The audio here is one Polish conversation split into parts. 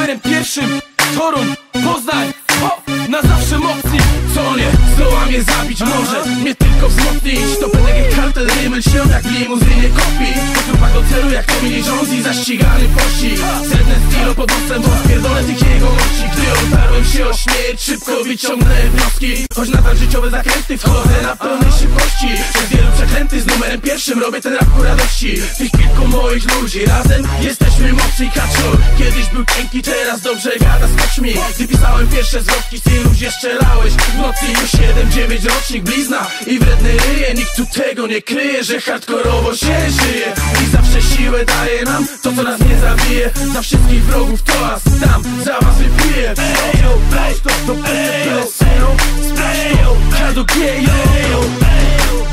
numerem pierwszym. Toruń, Poznań, na zawsze mocni. Co nie zdoła mnie zabić, może mnie tylko wzmocnić. To PDG kartel, rymel się jak w limuzynie kopi. Po trupach do celu jak Tommy Lee Jones i zaścigany pościg. Srebrne stilo pod nosem, bo spierdolę tych jego mości. Gdy otarłem się o śmierć, szybko wyciągnąłem wnioski. Choć nadal życiowe zakręty, wchodzę na pełnej szybkości. Przez wielu przeklęty z numerem pierwszym robię ten rap ku radości. Tych kilku moich ludzi, razem jesteśmy mocni. Kaczor kiedyś był cienki, teraz dobrze gada z koćmi. Gdy pisałem pierwsze zwrotki, synu gdzie strzelałeś w nocy. Już 7-9 rocznik blizna i wredny ryje. Nikt tu tego nie kryje, że hardkorowo się żyje. I zawsze siłę daje nam to, co nas nie zabije. Za wszystkich wrogów toast tam za was wypiję. Prosto do PCPL-u, Kado Gejo.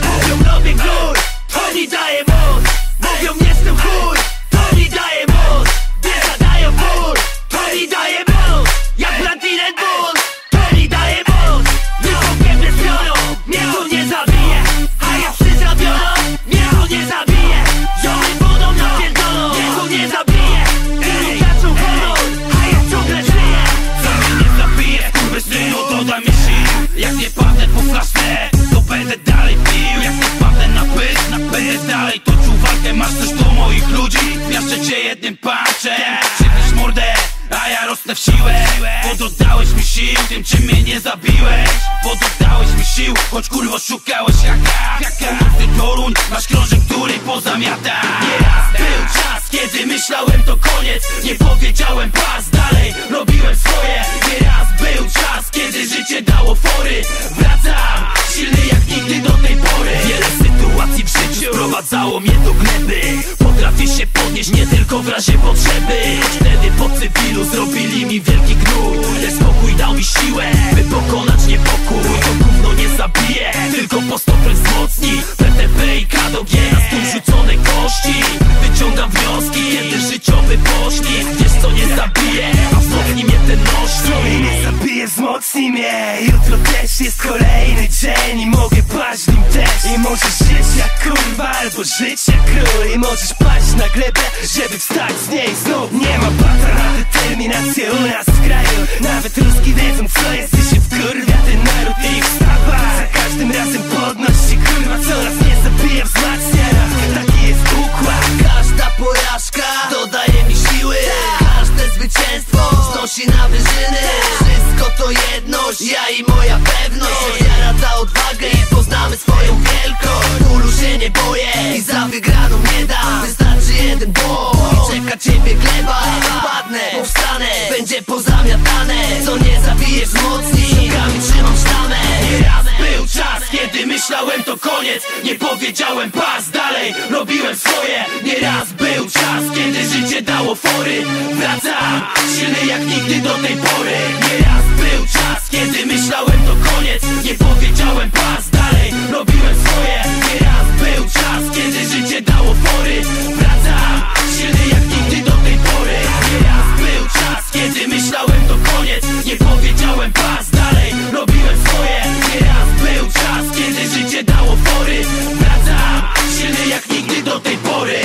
Mówią robię gór, to mi daje moc. Mówią jestem chuj, to mi daje moc. Gdy zadają ból, to mi daje moc. Jak Platinum Bull, to mi daje moc. Wysokie bezpioną, mnie to nie zabije. A ja przyzabioną, mnie to nie zabije. Ziomy wodą napierdolą, mnie to nie zabije. Tylu zaczął honor, a ja ciągle żyję. Co mnie nie zabije, skurwysynu doda mi sił. Jak nie padnę po flaszce, to będę dalej pił. Jak nie padnę na pyt dalej toczył walkę. Masz coś do moich ludzi, miaszczę cię jednym punczem. Przybliż mordę, a ja rosnę w siłę. Bo dodałeś mi sił tym, czym mnie nie zabiłeś. Bo dodałeś mi sił, choć kurwo szukałeś haka. Ty Toruń, masz krążek, który pozamiata. Nieraz był czas, kiedy myślałem to koniec. Nie powiedziałem pas, dalej robiłem swoje. Nieraz był czas, kiedy życie dało fory. Wracam, silny jak nigdy do tej pory. Wiele sytuacji w życiu sprowadzało mnie do gleby. Potrafię się podnieść nie tylko w razie potrzeby. Wtedy po cywilu zrobili mi wielki gnój. Ten spokój dał mi siłę, by pokonać niepokój. To gówno nie zabije, tylko po stopę wzmocni. PTP i Kado G, na stół rzucone kości. Wyciągam wnioski, kiedy życiowy poślizg. Wiesz co nie zabije, a wzmocni mnie ten noż. Co mnie nie zabije, wzmocni mnie. Jutro też jest kolejny dzień i mogę paść nim też. I możesz żyć jak kurwa, albo żyć jak król. I możesz paść na glebę, żeby wstać z niej znów. Nie ma bata na determinację u nas w kraju. Nawet ruski wiedzą co jest i się wkurwia ten naród i ich wstawa. Za każdym razem podnosi kurwa, co nas nie zabija, wzmacnia nas. Taki jest układ. Każda porażka dodaje mi siły. Każde zwycięstwo znosi na wyżyny. Wszystko to jedność, ja i moja pewność. Wiara da odwagę i poznamy swoją wielkość. Bólu się nie boję i za wygraną nie dam. Wystarczy jeden błąd i czeka ciebie gleba. Padnę, powstanę, będzie pozamiatane. Co nie zabije, wzmocni, rękami trzymam sztamę. Nieraz był czas, kiedy myślałem to koniec. Nie powiedziałem pas, dalej robiłem swoje. Nieraz był czas, kiedy życie dało fory. Wracam, silny jak nigdy do tej pory. Nieraz był czas, kiedy myślałem to koniec. Nie powiedziałem pas, dalej robiłem swoje. Nieraz był czas, kiedy życie dało fory. Wracam, silny jak nigdy do tej pory. Nieraz był czas, kiedy myślałem to koniec. Nie powiedziałem pas, dalej robiłem swoje. Nieraz był czas, kiedy życie dało fory. Wracam, silny jak nigdy do tej pory.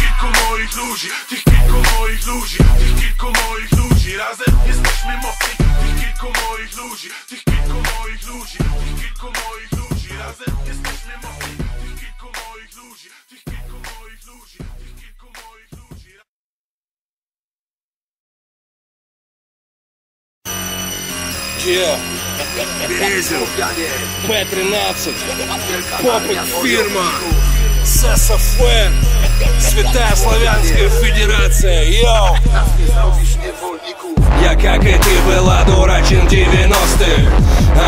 Kilku moich ludzi, tych kilku moich ludzi, tych kilku moich ludzi. Razem jesteśmy mocni. Tych kilku moich ludzi, tych kilku moich ludzi, tych kilku moich ludzi. Razem jesteśmy mocni. Tych kilku moich ludzi, tych kilku moich ludzi, tych kilku moich ludzi. П-13, Попык фирма, ССФ, Святая Славянская Федерация, йоу! Я, как и ты, была дурачен 90-х.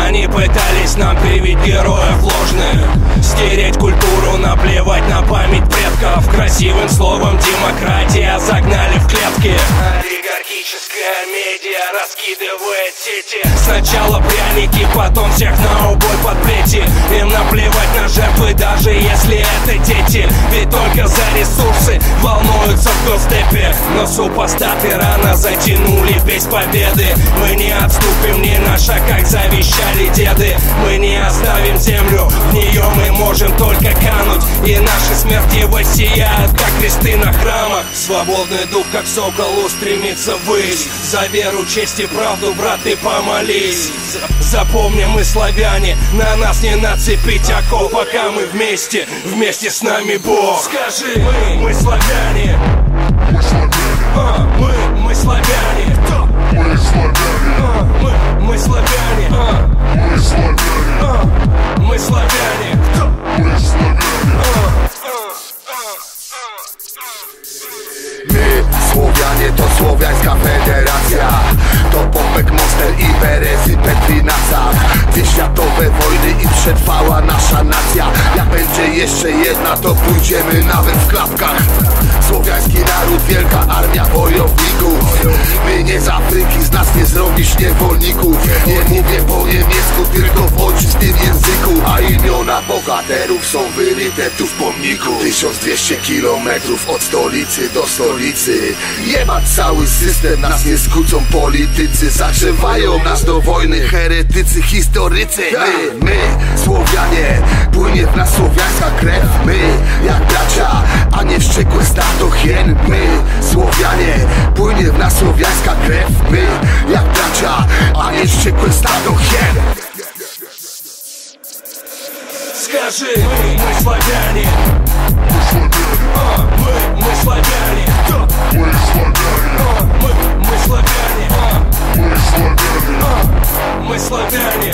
Они пытались нам привить героев ложных, стереть культуру, наплевать на память предков. Красивым словом демократия загнали в клетки. Олигархическая медиа раскидывает сети. Сначала пряники, потом всех на убой под плети. Им наплевать на жертвы, даже если это дети. Ведь только за ресурсы волнуются в госдепе. Но супостаты рано затянули без победы. Мы не отступим ни на шаг, как завещали деды. Мы не оставим землю, в нее мы можем только кануть. И наши смерти Справедливость сияет, как кресты на храмах. Свободный дух, как сокол, устремится ввысь. За веру, честь и правду, брат, ты помолись. Запомни, мы славяне, на нас не нацепить оков, пока мы вместе, вместе с нами Бог. Скажи, мы славяне. Мы славяне. Мы славяне. Мы славяне. My, Słowianie, to Słowiańska Federacja. To Popek, Monster i Perez i Petrinaca. Dwie światowe wojny i przetrwała nasza nacja. Jak będzie jeszcze jedna, to pójdziemy nawet w klapkach. Słowiański naród, wielka armia wojowników. My nie z Afryki, z nas nie zrobisz niewolników. Nie mówię po niemiecku, tylko w ojczystym języku. A imiona bohaterów są wyryte tu w pomniku. 1200 kilometrów od stolicy do stolicy. Jebać cały system, nas nie skłócą politycy. Zagrzewają nas do wojny heretycy, historycy. My, Słowianie, płynie w nas słowiańska krew. My, jak bracia, a nie wściekłe stado hien. My, Słowianie, płynie w nas słowiańska krew. My, jak bracia, a nie wściekłe stado hien. Скажи, мы славяне. Мы славяне. Мы славяне. Мы славяне. Мы славяне.